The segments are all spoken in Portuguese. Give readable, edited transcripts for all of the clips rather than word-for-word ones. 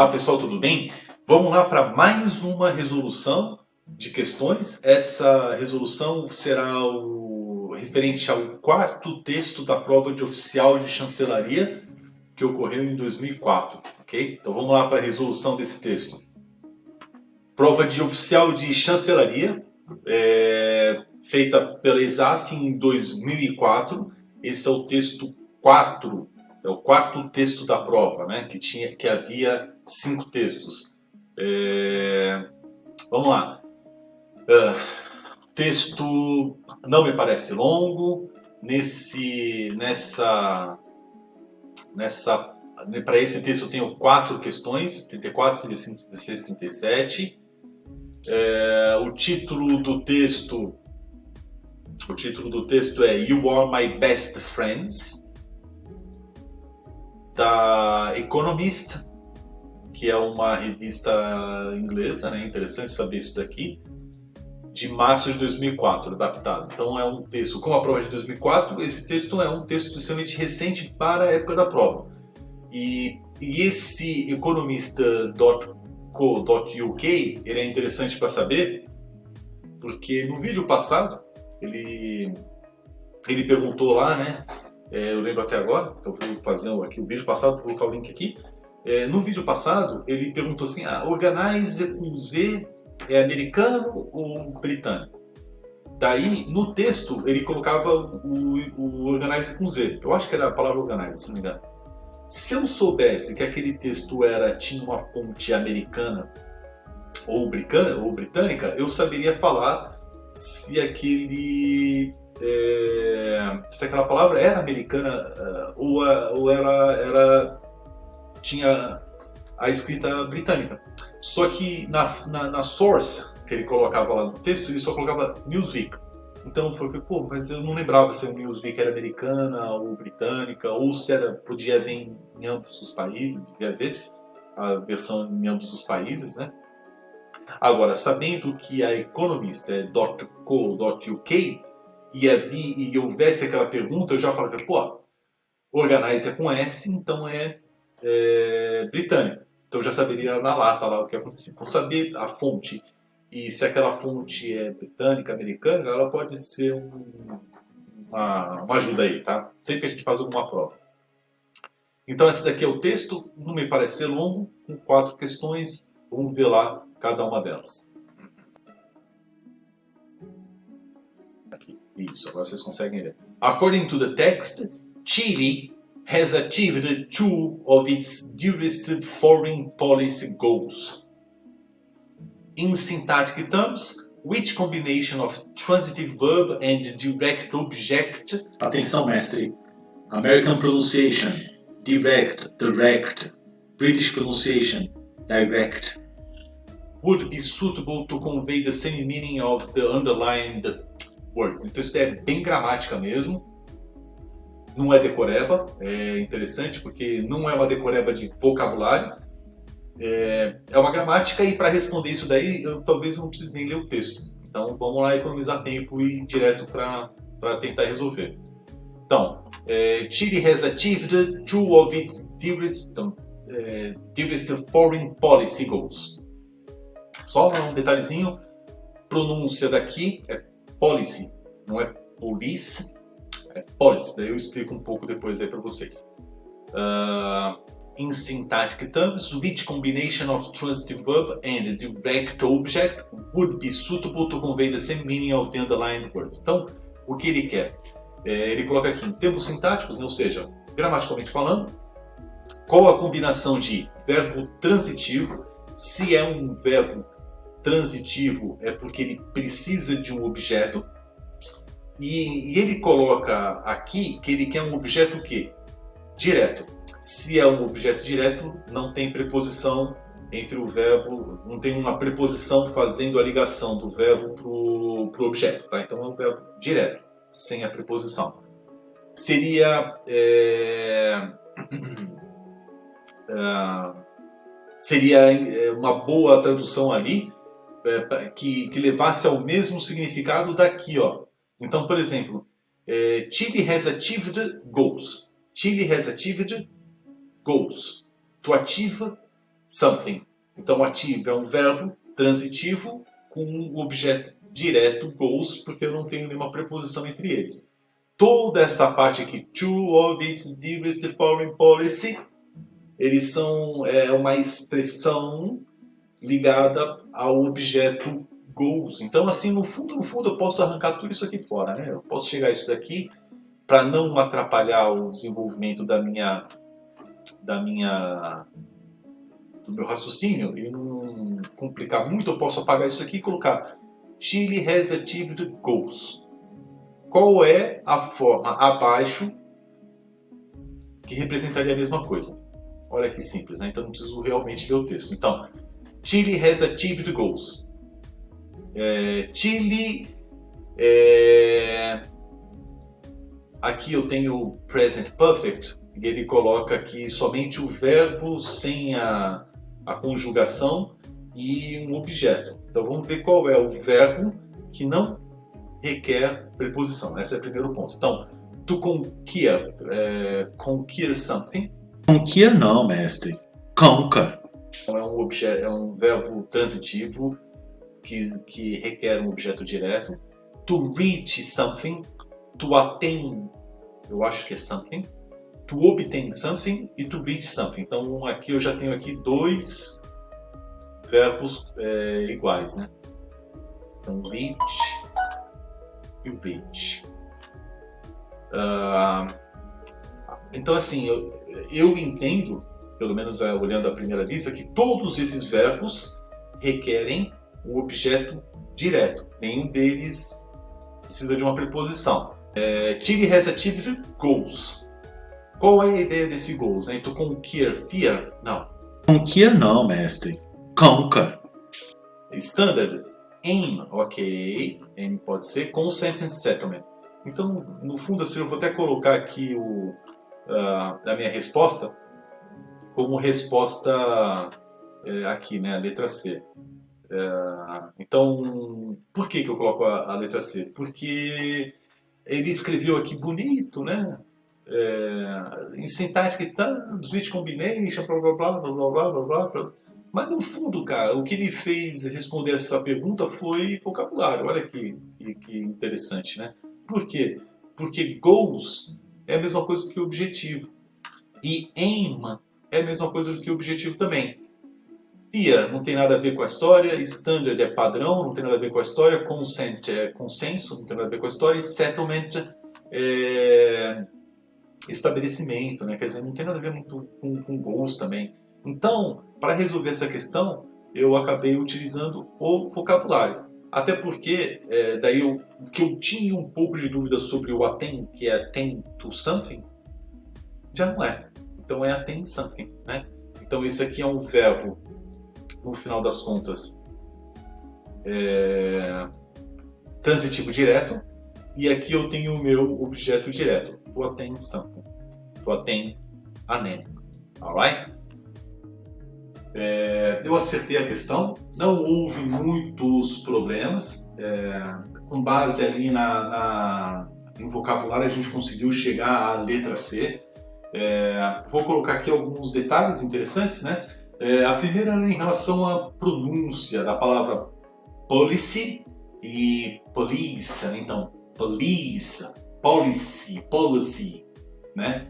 Olá pessoal, tudo bem? Vamos lá para mais uma resolução de questões. Essa resolução será referente ao quarto texto da prova de oficial de chancelaria que ocorreu em 2004, ok? Então vamos lá para a resolução desse texto. Prova de oficial de chancelaria, feita pela ESAF em 2004. Esse é o texto 4. É o quarto texto da prova, né? Que havia 5 textos. Vamos lá. O texto não me parece longo. Para esse texto eu tenho 4 questões: 34, 35, 36, 37. O título do texto é You Are My Best Friends, da Economist, que é uma revista inglesa, né? Interessante saber isso daqui, de março de 2004, adaptado. Então é um texto, como a prova é de 2004, esse texto é um texto extremamente recente para a época da prova. E esse economist.co.uk, ele é interessante para saber, porque no vídeo passado, ele perguntou lá, né? Eu lembro até agora, então vou fazer aqui o vídeo passado, vou colocar o link aqui. No vídeo passado, ele perguntou assim, Organize com Z é americano ou britânico? Daí, no texto, ele colocava o Organize com Z. Eu acho que era a palavra Organize, se não me engano. Se eu soubesse que aquele texto tinha uma fonte americana ou britânica, eu saberia falar se aquela palavra era americana ou ela tinha a escrita britânica. Só que na source que ele colocava lá no texto, ele só colocava Newsweek. Então eu falei, mas eu não lembrava se a Newsweek era americana ou britânica, ou se podia vir em ambos os países, devia ver a versão em ambos os países, né? Agora, sabendo que a Economist é .co.uk e houvesse aquela pergunta, eu já falei, Organize é com S, então é britânico. Então eu já saberia na lata lá o que acontecia. Então saber a fonte e se aquela fonte é britânica, americana, ela pode ser uma ajuda aí, tá? Sempre que a gente faz alguma prova. Então esse daqui é o texto, não me parece ser longo, com 4 questões, vamos ver lá cada uma delas. Aqui, isso, agora vocês conseguem ler. According to the text, Chile has achieved 2 of its dearest foreign policy goals. In syntactic terms, which combination of transitive verb and direct object... Atenção, mestre. American pronunciation, direct, British pronunciation, direct. would be suitable to convey the same meaning of the underlined words. Então isso é bem gramática mesmo. Não é decoreba, é interessante porque não é uma decoreba de vocabulário. É uma gramática e para responder isso daí eu talvez não precise nem ler o texto. Então vamos lá economizar tempo e ir direto para tentar resolver. Então, Chile has achieved 2 of its dearest foreign policy goals. Só um detalhezinho, pronúncia daqui é policy, não é police, é policy. Daí eu explico um pouco depois aí para vocês. In syntactic terms, which combination of transitive verb and direct object would be suitable to convey the same meaning of the underlined words? Então, o que ele quer? Ele coloca aqui em termos sintáticos, ou seja, gramaticalmente falando, qual a combinação de verbo transitivo? Se é um verbo transitivo, é porque ele precisa de um objeto. E ele coloca aqui que ele quer um objeto o quê? Direto. Se é um objeto direto, não tem preposição entre o verbo, não tem uma preposição fazendo a ligação do verbo para o objeto, tá? Então é um verbo direto, sem a preposição. Seria uma boa tradução ali, que levasse ao mesmo significado daqui, ó. Então, por exemplo, Chile has achieved goals. Chile has achieved goals. To achieve something. Então ative é um verbo transitivo com o objeto direto, goes, porque eu não tenho nenhuma preposição entre eles. Toda essa parte aqui, two of its dearest foreign policy, eles são uma expressão ligada ao objeto goes. Então, assim, no fundo, eu posso arrancar tudo isso aqui fora, né? Eu posso chegar a isso daqui para não atrapalhar o desenvolvimento do meu raciocínio e não complicar muito. Eu posso apagar isso aqui e colocar Chile has achieved goals. Qual é a forma abaixo que representaria a mesma coisa? Olha que simples, né? Então não preciso realmente ler o texto. Então, Chile has achieved goals. Chile aqui eu tenho present perfect e ele coloca aqui somente o verbo sem a conjugação e um objeto. Então vamos ver qual é o verbo que não requer preposição. Esse é o primeiro ponto. Então, to conquer, conquer something. Conquer não, mestre. Conquer. É um verbo transitivo que requer um objeto direto. To reach something, to attain, eu acho que é something. To obtain something e to reach something. Então aqui eu já tenho aqui dois verbos iguais, né? Então reach e reach. Então assim, eu entendo, pelo menos olhando a primeira lista, que todos esses verbos requerem um objeto direto. Nenhum deles precisa de uma preposição. Chile has achieved goals. Qual é a ideia desse goals? Né? To conquer, fear? Não. Conquer não, mestre. Conquer. Standard, aim, ok. Aim pode ser. Consent and settlement. Então, no fundo, assim, eu vou até colocar aqui a minha resposta como resposta aqui, né? A letra C. Então, por que eu coloco a letra C? Porque ele escreveu aqui bonito, né? Em sintática e tal, switch combination, blá blá blá blá blá blá blá. Mas no fundo, cara, o que me fez responder essa pergunta foi vocabulário. Olha que interessante, né? Por quê? Porque goals é a mesma coisa que objetivo. E aim é a mesma coisa que objetivo também. Fear não tem nada a ver com a história, standard é padrão, não tem nada a ver com a história, consent é consenso, não tem nada a ver com a história, e settlement é estabelecimento, né? Quer dizer, não tem nada a ver muito com goals também. Então, para resolver essa questão, eu acabei utilizando o vocabulário. Até porque, daí o que eu tinha um pouco de dúvida sobre o attain, que é attain to something, já não é. Então é attain something, né? Então esse aqui é um verbo, no final das contas, transitivo direto, e aqui eu tenho o meu objeto direto, to attain something, to attain a name, alright? Eu acertei a questão, não houve muitos problemas, com base ali no vocabulário a gente conseguiu chegar à letra C. Vou colocar aqui alguns detalhes interessantes, né? A primeira é em relação à pronúncia da palavra policy e police, né? Então, police, policy, né?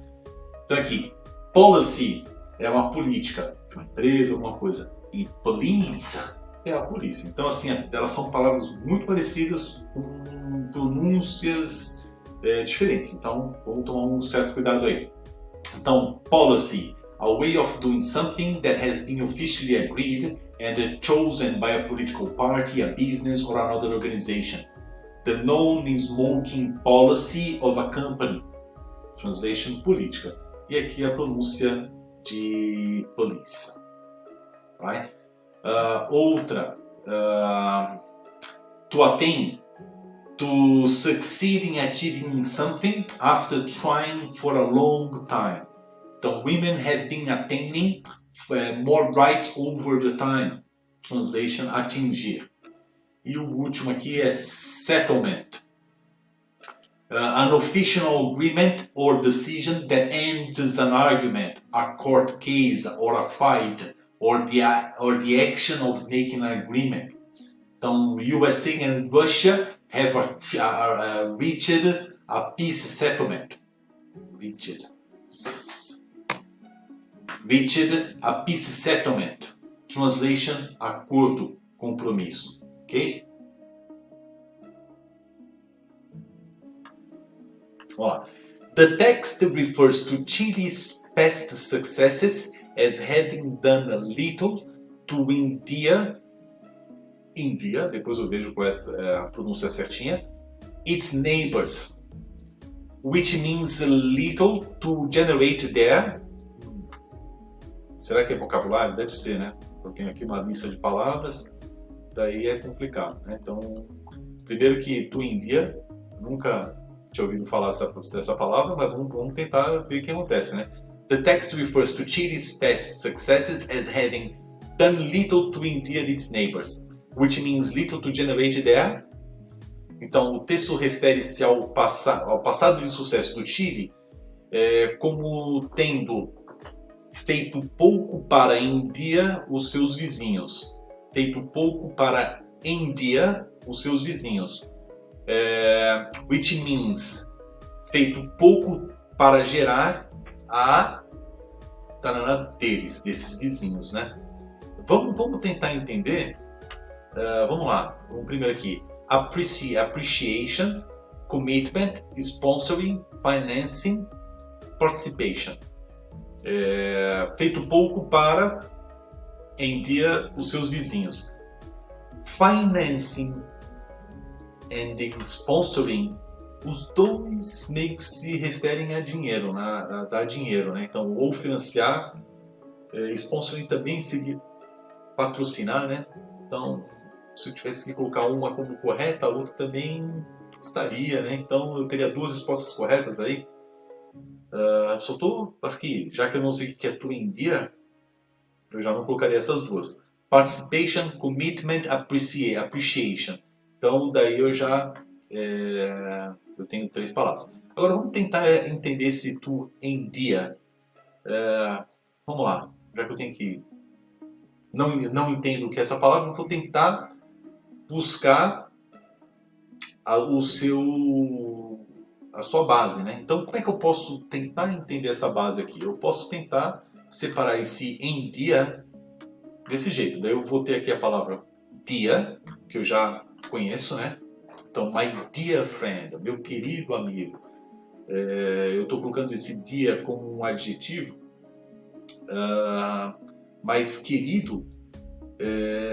Então aqui, policy é uma política de uma empresa, alguma coisa, e police é a polícia. Então assim, elas são palavras muito parecidas com pronúncias diferentes, então vamos tomar um certo cuidado aí. Então, policy, a way of doing something that has been officially agreed and chosen by a political party, a business or another organization. The non-smoking policy of a company. Translation, política. E aqui a pronúncia de police. Right? Outra, to attain, to succeed in achieving something after trying for a long time. Então, women have been attaining more rights over the time. Translation, atingir. E o último aqui é settlement. An official agreement or decision that ends an argument, a court case or a fight or the action of making an agreement. Então, USA and Russia have reached a peace settlement. Reached a peace settlement. Translation: acordo, compromisso. Ok? Ó, the text refers to Chile's past successes as having done a little to India, depois eu vejo qual é a pronúncia certinha, its neighbors, which means a little to generate their... Será que é vocabulário? Deve ser, né? Eu tenho aqui uma lista de palavras, daí é complicado, né? Então, primeiro que to India, nunca tinha ouvido falar dessa palavra, mas vamos tentar ver o que acontece, né? The text refers to Chile's past successes as having done little to India and its neighbors, which means little to generate their... Então, o texto refere-se ao passado de sucesso do Chile como tendo feito pouco para Índia os seus vizinhos. Feito pouco para Índia os seus vizinhos. Which means feito pouco para gerar a deles, desses vizinhos, né? Vamos tentar entender. Vamos lá. Vamos primeiro aqui. Appreciation, commitment, sponsoring, financing, participation. Feito pouco para Índia os seus vizinhos. Financing and sponsoring, os dois meio que se referem a dinheiro, a dar dinheiro, né? Então, ou financiar, sponsoring também seria patrocinar, né? Então, se eu tivesse que colocar uma como correta, a outra também estaria, né? Então, eu teria duas respostas corretas aí. Só estou aqui, já que eu não sei o que é to India, eu já não colocaria essas duas. Participation, commitment, appreciation. Então, daí eu já eu tenho três palavras. Agora vamos tentar entender esse to India. Vamos lá, já que eu tenho que não entendo o que é essa palavra, eu vou tentar buscar a sua base, né? Então, como é que eu posso tentar entender essa base aqui? Eu posso tentar separar esse India desse jeito. Daí eu vou ter aqui a palavra dia, que eu já conheço, né? Então, my dear friend, meu querido amigo. Eu estou colocando esse dia como um adjetivo, mas querido,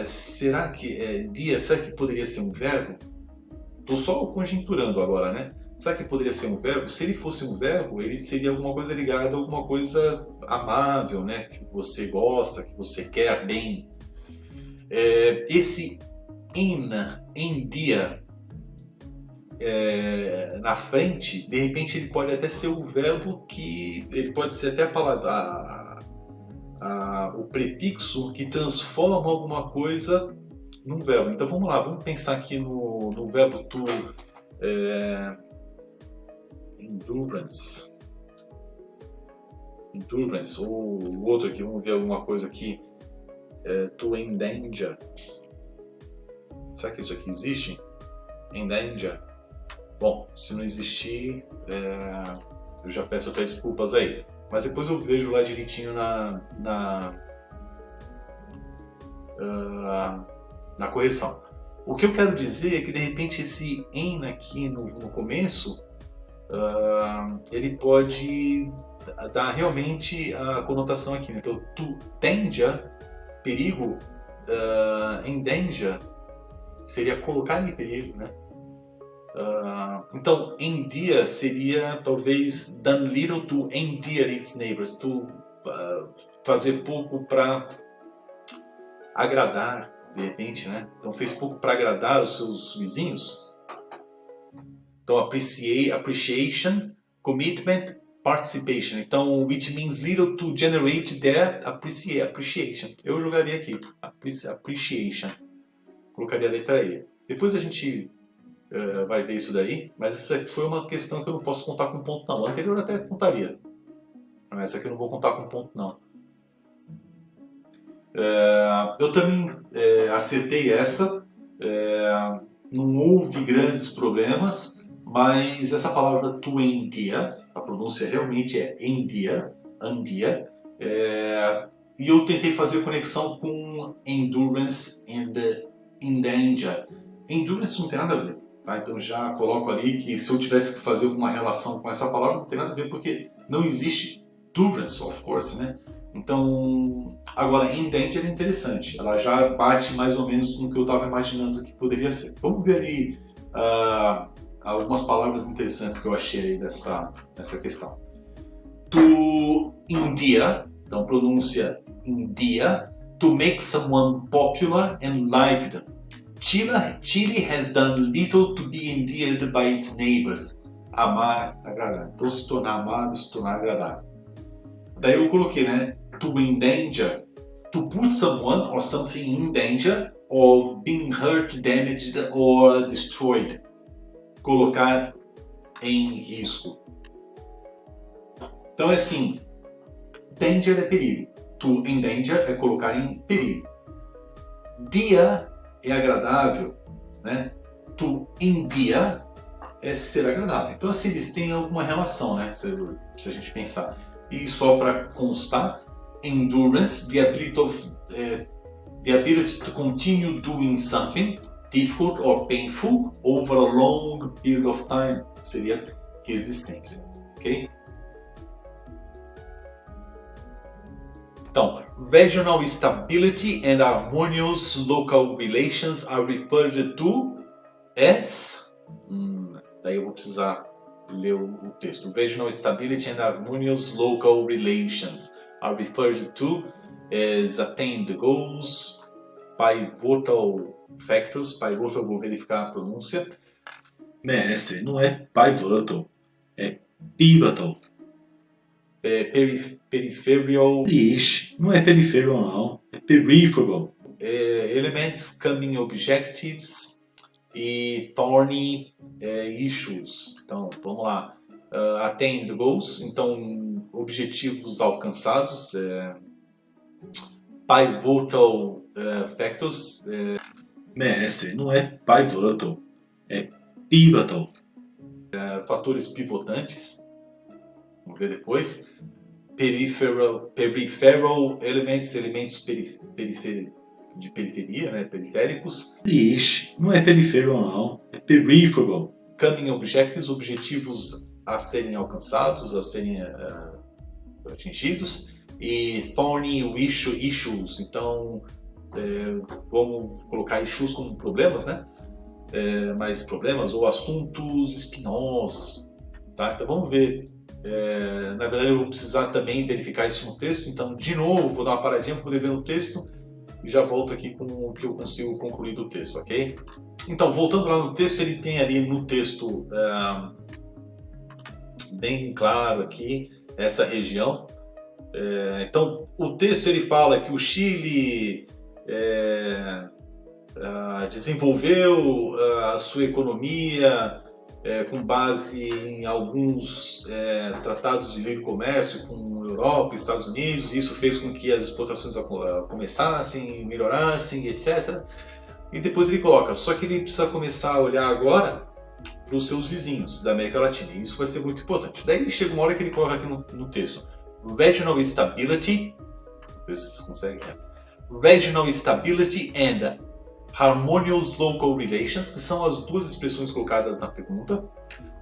será que dia? Será que poderia ser um verbo? Estou só conjecturando agora, né? Será que poderia ser um verbo? Se ele fosse um verbo, ele seria alguma coisa ligada a alguma coisa amável, né? Que você gosta, que você quer bem. Esse em dia na frente, de repente ele pode até ser o verbo que... Ele pode ser até a palavra, o prefixo que transforma alguma coisa num verbo. Então vamos lá, vamos pensar aqui no verbo to... Endurance, ou o outro aqui, vamos ver alguma coisa aqui, to endanger. Será que isso aqui existe? Endanger. Bom, se não existir, eu já peço até desculpas aí, mas depois eu vejo lá direitinho na correção. O que eu quero dizer é que de repente esse en aqui no começo, ele pode dar realmente a conotação aqui, né? Então, to danger, perigo, endanger seria colocar em perigo, né? Então, endear seria talvez done little to endear its neighbors, to fazer pouco para agradar, de repente, né? Então fez pouco para agradar os seus vizinhos. Então, appreciation, commitment, participation. Então, which means little to generate their appreciation. Eu jogaria aqui, appreciation. Colocaria a letra E. Depois a gente vai ver isso daí, mas essa foi uma questão que eu não posso contar com ponto não. A anterior até contaria, mas essa aqui eu não vou contar com ponto não. Eu também acertei essa, não houve grandes problemas, mas essa palavra to endia, a pronúncia realmente é endia, andia, e eu tentei fazer conexão com endurance and endanger. Endurance não tem nada a ver, tá? Então já coloco ali que se eu tivesse que fazer alguma relação com essa palavra, não tem nada a ver porque não existe endurance, of course, né? Então, agora, endanger é interessante, ela já bate mais ou menos com o que eu estava imaginando que poderia ser. Vamos ver ali algumas palavras interessantes que eu achei aí nessa questão. To India, então pronúncia India, to make someone popular and liked. Chile has done little to be endeared by its neighbors. Amar, agradar. Então se tornar amado, se tornar agradável. Daí eu coloquei, né? To endanger, to put someone or something in danger of being hurt, damaged or destroyed. Colocar em risco. Então é assim, danger é perigo, to endanger é colocar em perigo. Dia é agradável, né? To endear é ser agradável. Então assim, eles têm alguma relação, né? Se a gente pensar. E só para constar, endurance, the ability to continue doing something difficult or painful over a long period of time, seria resistência, ok? Então, regional stability and harmonious local relations are referred to as... daí eu vou precisar ler o texto. Regional stability and harmonious local relations are referred to as attained goals, pivotal factors. Pivotal, vou verificar a pronúncia. Mestre, não é pivotal, é pivotal. Peripheral. Ixi, não é peripheral não, é peripheral. Elements, coming objectives e thorny issues. Então, vamos lá. Attained goals, então objetivos alcançados. Pivotal factors. Mestre, não é pivotal, é pivotal. Fatores pivotantes. Vamos ver depois. Peripheral elements, de periferia, né? Periféricos. Ixi, não é peripheral não, é peripheral. Coming objectives, objetivos a serem alcançados, a serem atingidos. E thorny issues, então vamos colocar issues como problemas, né? Mais problemas ou assuntos espinhosos, tá? Então vamos ver. Na verdade eu vou precisar também verificar isso no texto, então de novo vou dar uma paradinha para poder ver no texto e já volto aqui com o que eu consigo concluir do texto, ok? Então, voltando lá no texto, ele tem ali no texto bem claro aqui essa região. Então, o texto ele fala que o Chile desenvolveu a sua economia com base em alguns tratados de livre comércio com Europa e Estados Unidos. Isso fez com que as exportações começassem, melhorassem, etc. E depois ele coloca, só que ele precisa começar a olhar agora para os seus vizinhos da América Latina. E isso vai ser muito importante. Daí chega uma hora que ele coloca aqui no texto, Regional Stability, ver se vocês conseguem, Regional Stability and Harmonious Local Relations, que são as duas expressões colocadas na pergunta,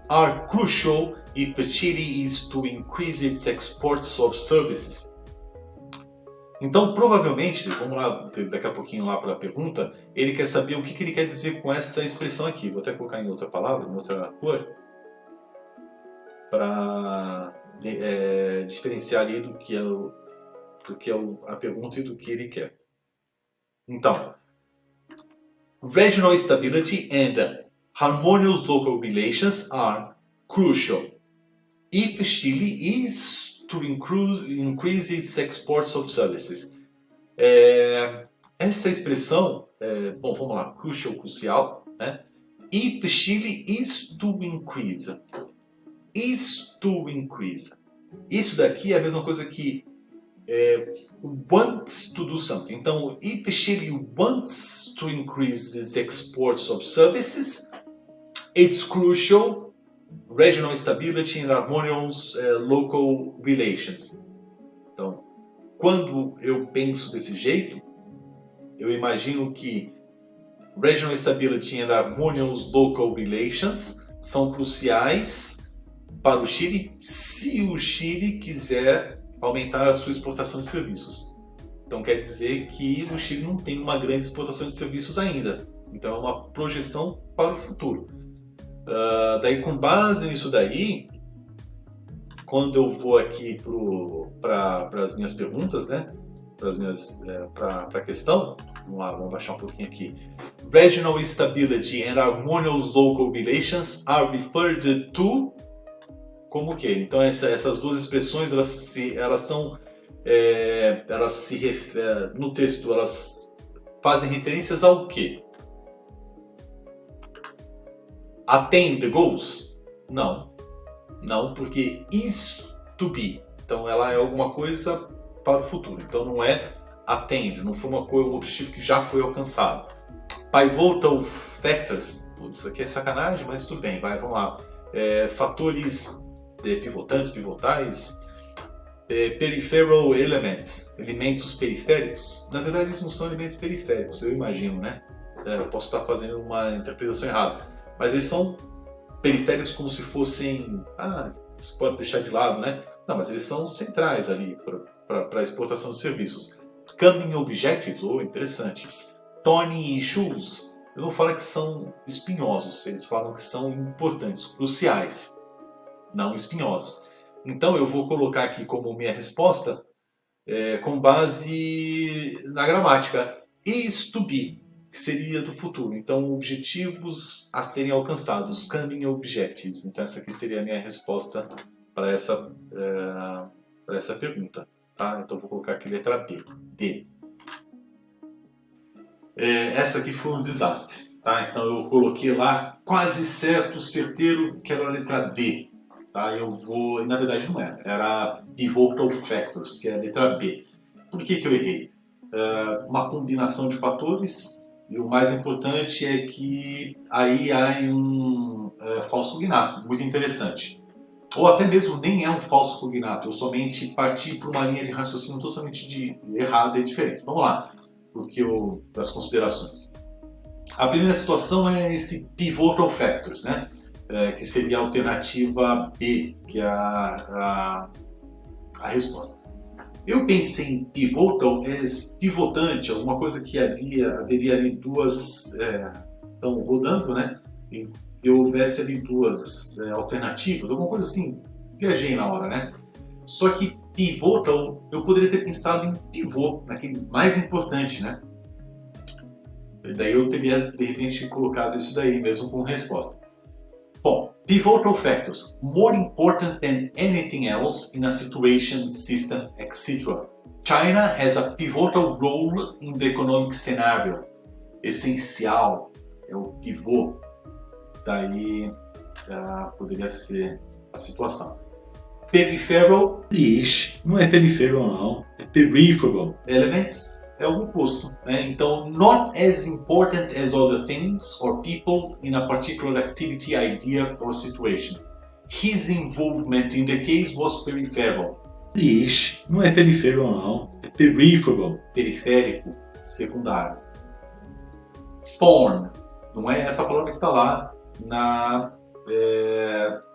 are crucial if Chile is to increase its exports of services. Então, provavelmente, vamos lá, daqui a pouquinho lá para a pergunta, ele quer saber o que ele quer dizer com essa expressão aqui. Vou até colocar em outra palavra, em outra cor, para diferenciar ali do que é a pergunta e do que ele quer. Então, regional stability and harmonious local relations are crucial if Chile is to increase its exports of services. Essa expressão, bom, vamos lá, crucial, né? If Chile is to increase. Is to increase. Isso daqui é a mesma coisa que wants to do something. Então, if Chile wants to increase its exports of services, it's crucial regional stability and harmonious local relations. Então, quando eu penso desse jeito, eu imagino que regional stability and harmonious local relations são cruciais para o Chile se o Chile quiser aumentar a sua exportação de serviços. Então quer dizer que o Chile não tem uma grande exportação de serviços ainda. Então é uma projeção para o futuro. Daí com base nisso daí, quando eu vou aqui para as minhas perguntas, né? Para a questão, vamos lá, vamos baixar um pouquinho aqui. Regional stability and harmonious local relations are referred to como que? Então essas duas expressões no texto elas fazem referências ao quê? Attain the goals? Não, porque is to be. Então ela é alguma coisa para o futuro. Então não é attain, não foi um objetivo que já foi alcançado. Pivotal factors, isso aqui é sacanagem, mas tudo bem, vamos lá. Fatores pivotantes, pivotais, peripheral elements, elementos periféricos. Na verdade, eles não são elementos periféricos, eu imagino, né? Eu posso estar fazendo uma interpretação errada, mas eles são periféricos como se fossem. Você pode deixar de lado, né? Não, mas eles são centrais ali para a exportação de serviços. Coming objectives, interessante. Thorny issues, eu não falo que são espinhosos, eles falam que são importantes, cruciais, não espinhosos. Então eu vou colocar aqui como minha resposta com base na gramática. Is to be, que seria do futuro. Então objetivos a serem alcançados, coming objectives. Então essa aqui seria a minha resposta para essa pergunta. Tá? Então eu vou colocar aqui letra B. D. Essa aqui foi um desastre. Tá? Então eu coloquei lá quase certo, certeiro, que era a letra D. Tá? Na verdade não era pivotal factors, que é a letra B. Por que eu errei? Uma combinação de fatores, e o mais importante é que aí há um falso cognato, muito interessante. Ou até mesmo nem é um falso cognato, eu somente parti para uma linha de raciocínio totalmente errada e diferente. Vamos lá, das considerações. A primeira situação é esse pivotal factors, né? Que seria a alternativa B, que é a resposta. Eu pensei em pivotal, pivotante, alguma coisa que haveria ali duas, estão rodando, né? E houvesse ali duas alternativas, alguma coisa assim, viajei na hora, né? Só que pivotal, eu poderia ter pensado em pivô, naquele mais importante, né? E daí eu teria, de repente, colocado isso daí mesmo como resposta. Bom, pivotal factors, more important than anything else in a situation, system, etc. China has a pivotal role in the economic scenario. Essencial, é o pivô. Daí poderia ser a situação. Peripheral. Não é peripheral não, é peripheral. Elements é o oposto, né? Então, not as important as other things or people in a particular activity, idea or situation. His involvement in the case was peripheral. Não é peripheral não, é peripheral. Periférico, secundário. Thorn, não é essa palavra que está lá na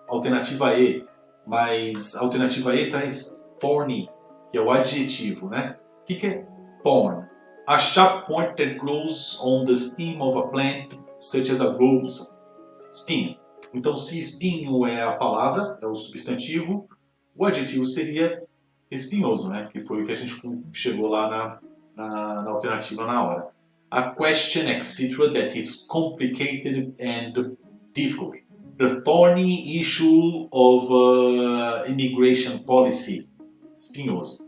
alternativa E, mas a alternativa E traz thorny, que é o adjetivo, né? O que é thorn? A sharp point that grows on the stem of a plant, such as a rose. Espinho. Então, se espinho é a palavra, é o substantivo, o adjetivo seria espinhoso, né? Que foi o que a gente chegou lá na alternativa na hora. A question, etc., that is complicated and difficult. The thorny issue of immigration policy. Espinhoso.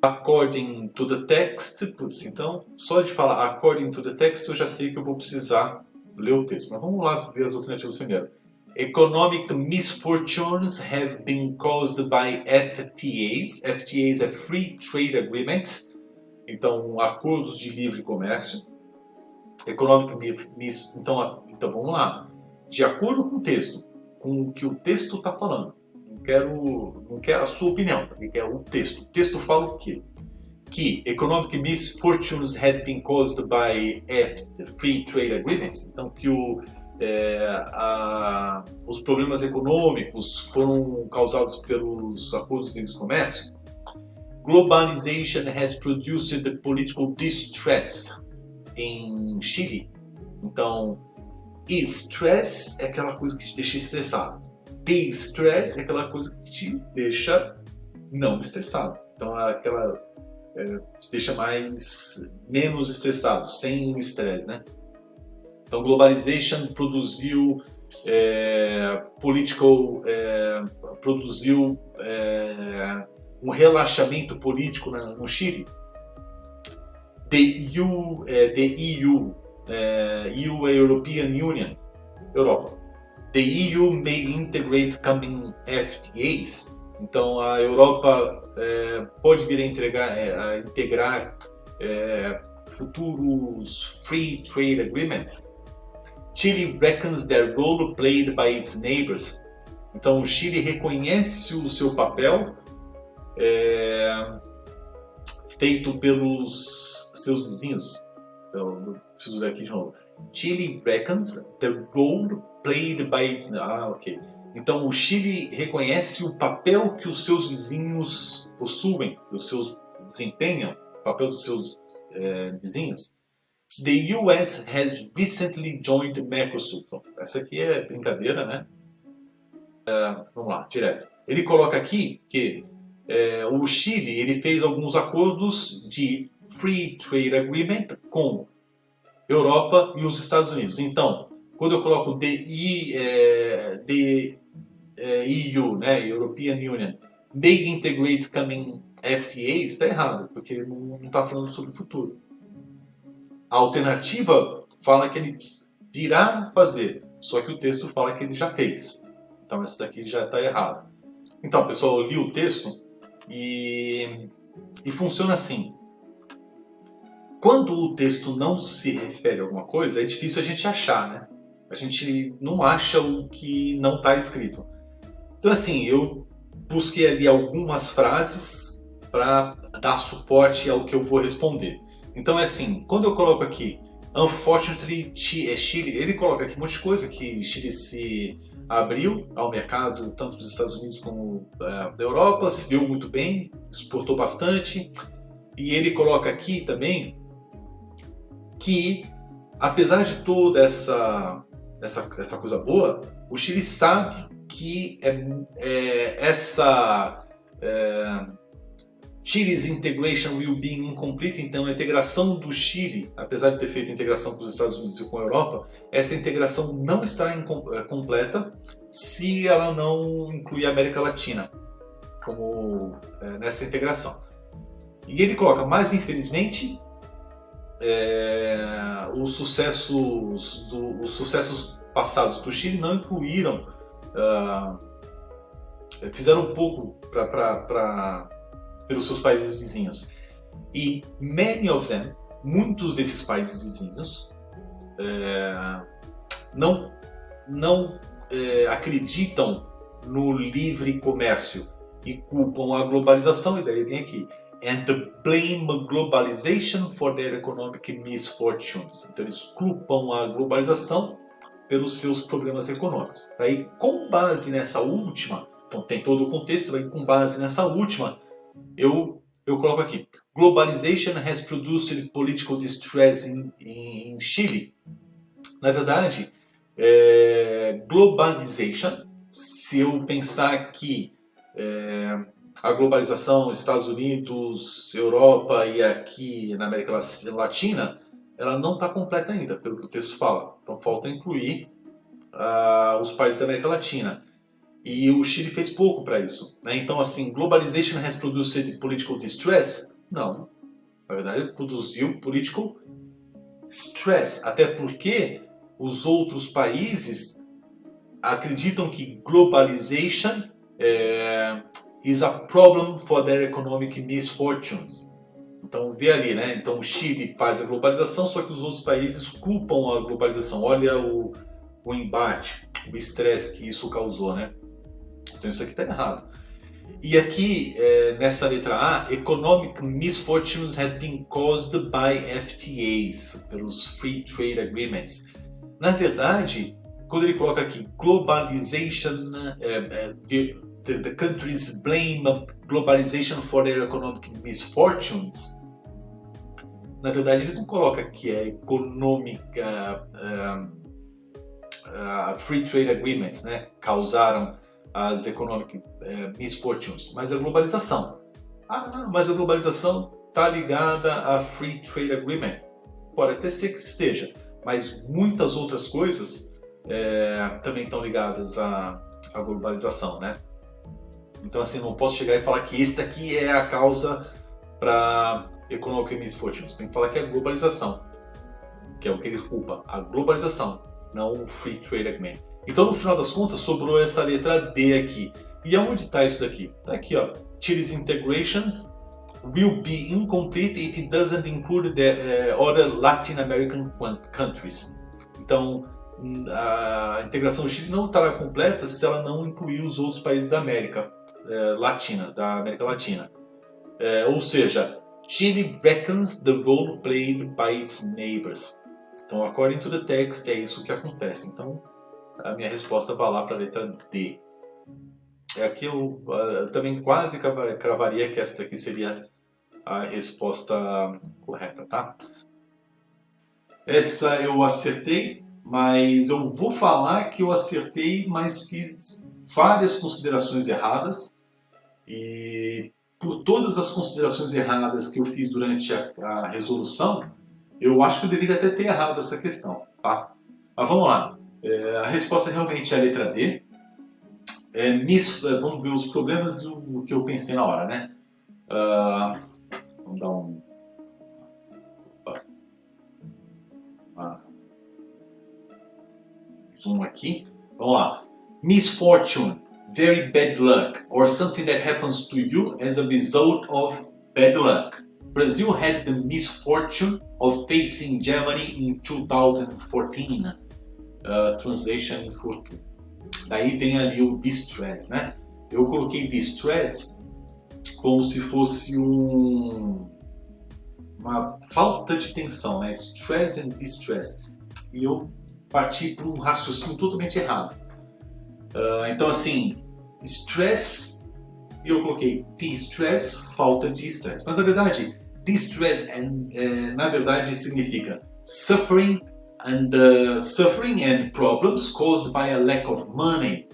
According to the text, então, só de falar according to the text eu já sei que eu vou precisar ler o texto. Mas vamos lá ver as alternativas primeiro. Economic misfortunes have been caused by FTAs. FTAs é Free Trade Agreements, então acordos de livre comércio. Então vamos lá. De acordo com o texto, com o que o texto está falando. Não quero a sua opinião, eu quero o texto. O texto fala o quê? Que economic misfortunes have been caused by free trade agreements. Então que os problemas econômicos foram causados pelos acordos de livre comércio. Globalization has produced political distress em Chile. Então, stress é aquela coisa que te deixa estressado. De-stress é aquela coisa que te deixa não estressado. Então, te deixa menos estressado, sem estresse, né? Então, globalization produziu um relaxamento político no Chile. The EU é European Union, Europa. The EU may integrate coming FTAs. Então a Europa pode vir a integrar futuros Free Trade Agreements. Chile reckons the role played by its neighbors. Então o Chile reconhece o seu papel feito pelos seus vizinhos. Eu preciso ler aqui de novo. Chile reckons the role played by its... ok. Então o Chile reconhece o papel que os seus vizinhos possuem, que os seus desempenham, o papel dos seus vizinhos. The US has recently joined the Mercosur. Então, essa aqui é brincadeira, né? Vamos lá, direto. Ele coloca aqui que o Chile ele fez alguns acordos de Free Trade Agreement com Europa e os Estados Unidos. Então, quando eu coloco the EU, né, European Union, may integrate coming FTAs, está errado, porque não está falando sobre o futuro. A alternativa fala que ele virá fazer, só que o texto fala que ele já fez. Então, essa daqui já está errada. Então, pessoal, eu li o texto e funciona assim. Quando o texto não se refere a alguma coisa, é difícil a gente achar, né? A gente não acha o que não está escrito. Então, assim, eu busquei ali algumas frases para dar suporte ao que eu vou responder. Então, é assim, quando eu coloco aqui, unfortunately, Chile, ele coloca aqui um monte de coisa, que Chile se abriu ao mercado, tanto dos Estados Unidos como da Europa, se viu muito bem, exportou bastante. E ele coloca aqui também que, apesar de toda essa coisa boa, o Chile sabe que Chile's integration will be incomplete. Então a integração do Chile, apesar de ter feito a integração com os Estados Unidos e com a Europa, essa integração não está completa se ela não incluir a América Latina como nessa integração. E ele coloca, mas infelizmente os sucessos passados do Chile não incluíram, fizeram pouco pelos seus países vizinhos. E muitos desses países vizinhos não acreditam no livre comércio e culpam a globalização, e daí vem aqui, and blame globalization for their economic misfortunes. Então eles culpam a globalização pelos seus problemas econômicos. Aí, com base nessa última, então tem todo o contexto, aí com base nessa última, eu coloco aqui, globalization has produced political distress in Chile. Na verdade, globalization, se eu pensar que a globalização, Estados Unidos, Europa e aqui na América Latina, ela não está completa ainda, pelo que o texto fala. Então falta incluir os países da América Latina. E o Chile fez pouco para isso, né? Então, assim, globalization has produced political distress? Não. Na verdade, ele produziu political stress. Até porque os outros países acreditam que globalization is a problem for their economic misfortunes. Então vê ali, né? Então o Chile faz a globalização, só que os outros países culpam a globalização. Olha o embate, o estresse que isso causou, né? Então isso aqui está errado. E aqui, nessa letra A, economic misfortunes has been caused by FTAs, pelos Free Trade Agreements. Na verdade, quando ele coloca aqui globalization, the countries blame globalization for their economic misfortunes, na verdade eles não colocam que é econômica, Free Trade Agreements, né, causaram as economic misfortunes, mas a globalização. Mas a globalização está ligada a Free Trade Agreement. Pode até ser que esteja, mas muitas outras coisas também estão ligadas à globalização, né? Então assim, não posso chegar e falar que esta aqui é a causa para economic misfortunes. Tem que falar que é a globalização, que é o que ele culpa, a globalização, não o Free Trade Agreement. Então, no final das contas, sobrou essa letra D aqui. E aonde está isso daqui? Está aqui, ó. Chile's integrations will be incomplete if it doesn't include the other Latin American countries. Então, a integração do Chile não estará completa se ela não incluir os outros países da América Latina, da América Latina. Ou seja, Chile reckons the role played by its neighbors. Então, according to the text, é isso que acontece. Então, a minha resposta vai lá para a letra D. Aqui eu também quase cravaria que essa daqui seria a resposta correta, tá? Essa eu acertei, mas eu vou falar que eu acertei, mas fiz várias considerações erradas. E por todas as considerações erradas que eu fiz durante a resolução, eu acho que eu deveria até ter errado essa questão, tá? Mas vamos lá. A resposta realmente é a letra D. Vamos ver os problemas e o que eu pensei na hora, né? Vamos dar um zoom aqui. Vamos lá. Misfortune, very bad luck, or something that happens to you as a result of bad luck. Brazil had the misfortune of facing Germany in 2014. Translation in fortune. Daí vem ali o distress, né? Eu coloquei distress como se fosse uma falta de tensão, né? Stress and distress. E eu parti para um raciocínio totalmente errado. Então assim, stress, eu coloquei distress, falta de estresse. Mas na verdade, distress na verdade significa suffering and problems caused by a lack of money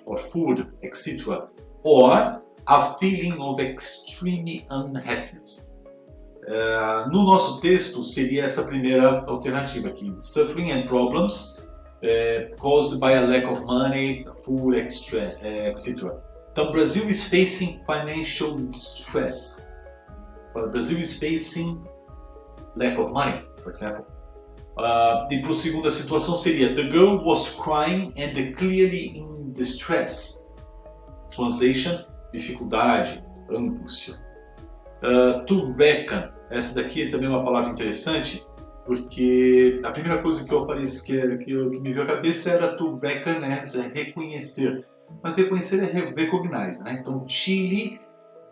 or food, etc. Or a feeling of extreme unhappiness. No nosso texto seria essa primeira alternativa aqui, suffering and problems caused by a lack of money, food, etc. Então, Brazil is facing financial distress. Brazil is facing lack of money, for example. E para a segunda situação seria the girl was crying and clearly in distress. Translation, dificuldade, angústia. To reckon, essa daqui é também uma palavra interessante, porque a primeira coisa que me veio à cabeça era to reckon as reconhecer. Mas reconhecer é recognize, né? Então Chile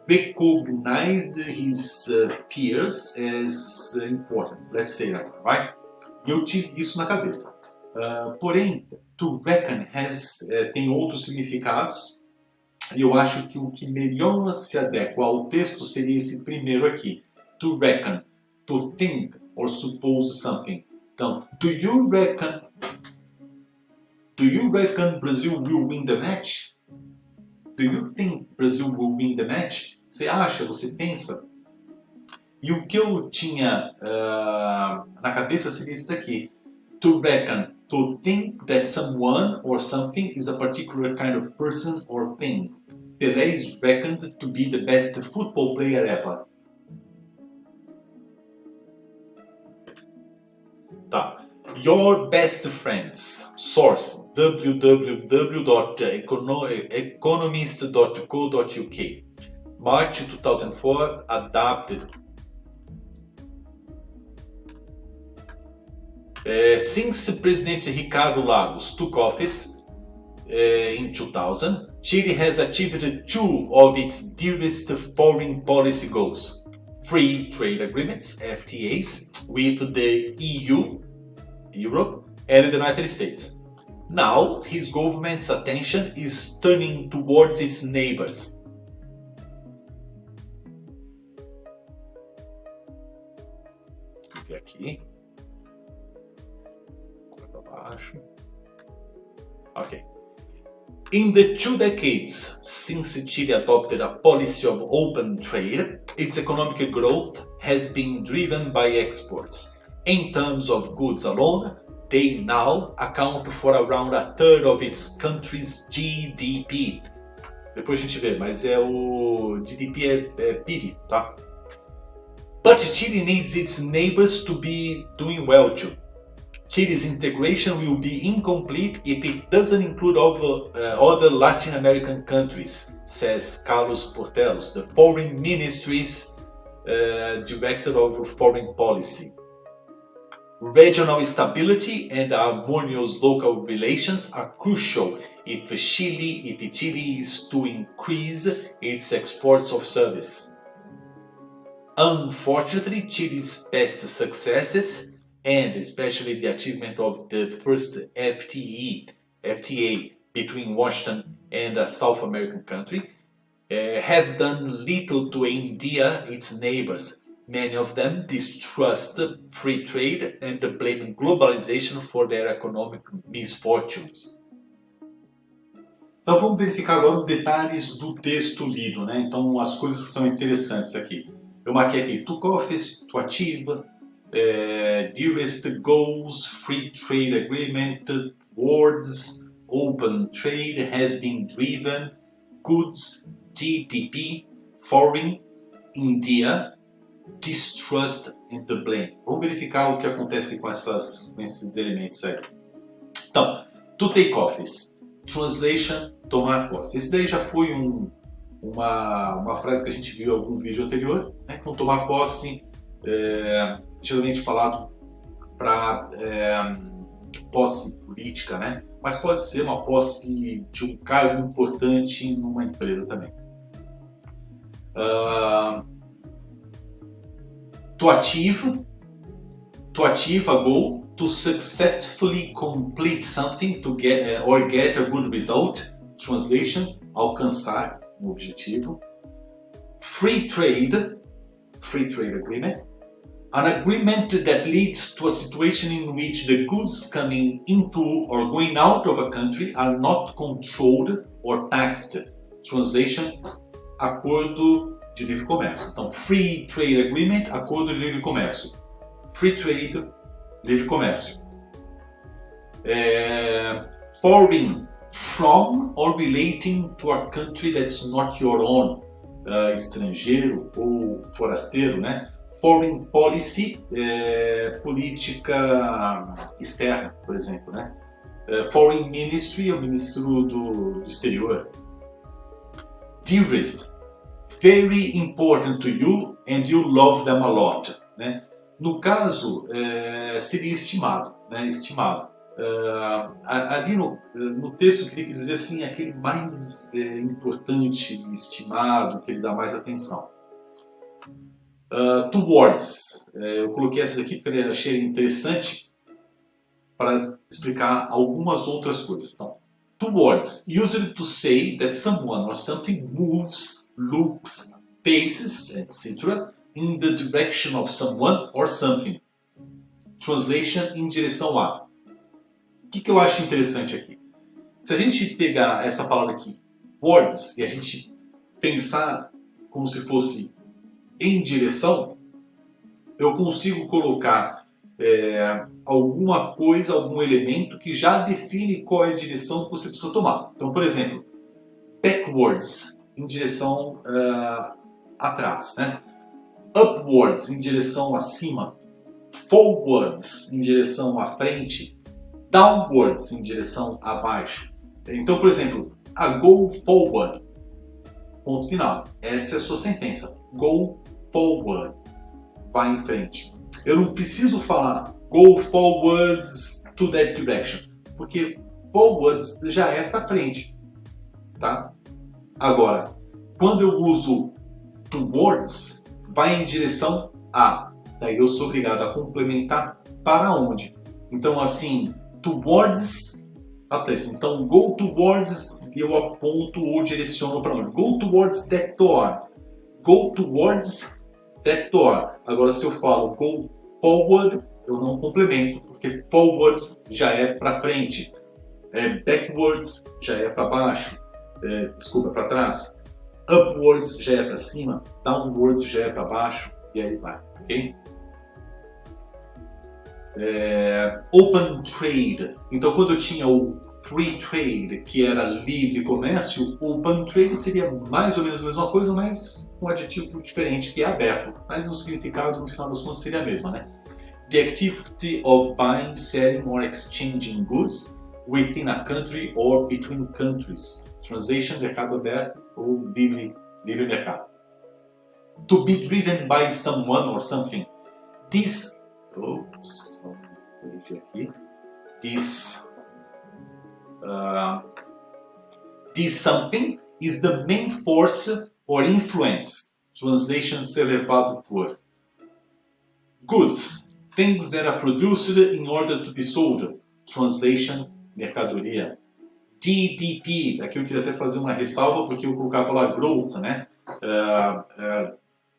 recognized his peers as important. Let's say that, right? Eu tive isso na cabeça. Porém, to reckon tem outros significados e eu acho que o que melhor se adequa ao texto seria esse primeiro aqui. To reckon, to think or suppose something. Então, do you reckon Brazil will win the match? Do you think Brazil will win the match? Você acha, você pensa? E o que eu tinha na cabeça seria isso daqui. To reckon, to think that someone or something is a particular kind of person or thing. Pelé is reckoned to be the best football player ever. Tá. Your best friends. Source www.economist.co.uk. March 2004. Adapted. Since President Ricardo Lagos took office in 2000, Chile has achieved two of its dearest foreign policy goals: free trade agreements (FTAs) with the EU, Europe, and the United States. Now, his government's attention is turning towards its neighbors. Aqui. Okay. In the 2 decades since Chile adopted a policy of open trade, its economic growth has been driven by exports. In terms of goods alone, they now account for around a third of its country's GDP. Depois a gente vê, mas o GDP é PIB, tá? But Chile needs its neighbors to be doing well too. Chile's integration will be incomplete if it doesn't include other Latin American countries, says Carlos Portelos, the Foreign Ministry's Director of Foreign Policy. Regional stability and harmonious local relations are crucial if Chile is to increase its exports of service. Unfortunately, Chile's past successes, and especially the achievement of the first FTA between Washington and a South American country, have done little to endear its neighbors. Many of them distrust free trade and blame globalization for their economic misfortunes. Então vamos verificar agora os detalhes do texto lido, né? Então as coisas que são interessantes aqui. Eu marquei aqui to office, to achieve, dearest goals, free trade agreement, words, open trade, has been driven, goods, GDP, foreign, India, distrust and the blame. Vamos verificar o que acontece com esses elementos aí. Então, to take office, translation, tomar posse. Esse daí já foi uma frase que a gente viu em algum vídeo anterior, né? Então, tomar posse, geralmente falado para posse política, né? Mas pode ser uma posse de um cargo importante numa empresa também. To achieve a goal, to successfully complete something, to get or get a good result. Translation, alcançar um objetivo. Free trade agreement, an agreement that leads to a situation in which the goods coming into or going out of a country are not controlled or taxed. Translation, acordo de livre comércio. Então, free trade agreement, acordo de livre comércio. Free trade, livre comércio. Foreign, from or relating to a country that's not your own. Estrangeiro ou forasteiro, né? Foreign policy, política externa, por exemplo, né? Foreign ministry é o ministro do exterior. Dearest, very important to you and you love them a lot, né? No caso, seria estimado, né? Estimado. Ali no texto eu queria dizer assim, aquele mais importante, estimado, que ele dá mais atenção. Towards, eu coloquei essa daqui porque eu achei interessante para explicar algumas outras coisas. Então, towards, usually to say that someone or something moves, looks, paces, etc. in the direction of someone or something. Translation, em direção a. O que eu acho interessante aqui? Se a gente pegar essa palavra aqui, towards, e a gente pensar como se fosse em direção, eu consigo colocar alguma coisa, algum elemento que já define qual é a direção que você precisa tomar. Então, por exemplo, backwards, em direção atrás, né? Upwards, em direção acima. forwards em direção à frente, downwards em direção a baixo. Então, por exemplo, a go forward, ponto final. Essa é a sua sentença. Go forward, vai em frente. Eu não preciso falar go forwards to that direction, porque forwards já é para frente, tá? Agora, quando eu uso towards, vai em direção a. Daí eu sou obrigado a complementar para onde. Então, assim, towards a place. Então, go towards, eu aponto ou direciono para onde. Go towards that door. Go towards that door. Agora, se eu falo go forward, eu não complemento, porque forward já é para frente. Backwards já é para baixo. Desculpa, para trás. Upwards já é para cima. Downwards já é para baixo. E aí vai, ok? Open trade. Então, quando eu tinha o free trade, que era livre comércio, open trade seria mais ou menos a mesma coisa, mas com um adjetivo diferente, que é aberto. Mas o significado, no final das contas, seria a mesma, né? The activity of buying, selling or exchanging goods within a country or between countries. Translation, mercado aberto ou livre mercado. To be driven by someone or something. This something is the main force or influence. Translation ser levado por. Goods, things that are produced in order to be sold. Translation, mercadoria. GDP, aqui eu queria até fazer uma ressalva porque eu colocava lá growth, né?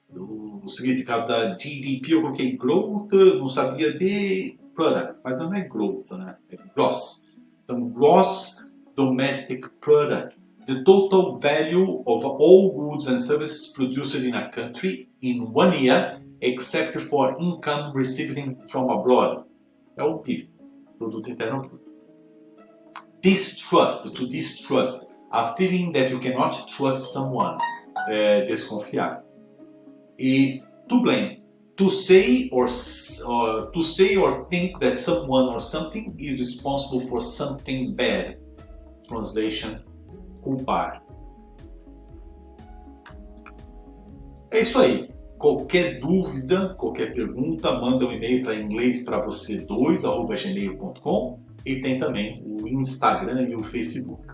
O significado da GDP eu coloquei growth, não sabia de product, mas não é growth, né? É gross. Então, gross domestic product. The total value of all goods and services produced in a country in 1 year, except for income received from abroad. É o PIB, Produto Interno Bruto. Distrust, to distrust, a feeling that you cannot trust someone. Desconfiar. E to blame, to say or think that someone or something is responsible for something bad. Translation, culpar. É isso aí. Qualquer dúvida, qualquer pergunta, manda um e-mail para inglêspravocê2@gmail.com e tem também o Instagram e o Facebook.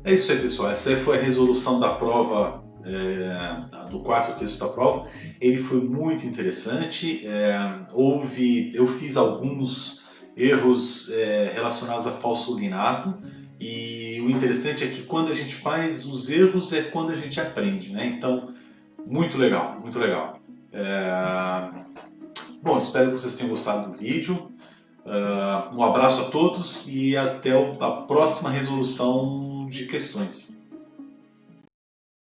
É isso aí, pessoal. Essa foi a resolução da prova, do quarto texto da prova. Ele foi muito interessante. Eu fiz alguns erros relacionados a falso cognato. E o interessante é que quando a gente faz os erros é quando a gente aprende, né? Então, muito legal, muito legal. Bom, espero que vocês tenham gostado do vídeo. Um abraço a todos e até a próxima resolução de questões.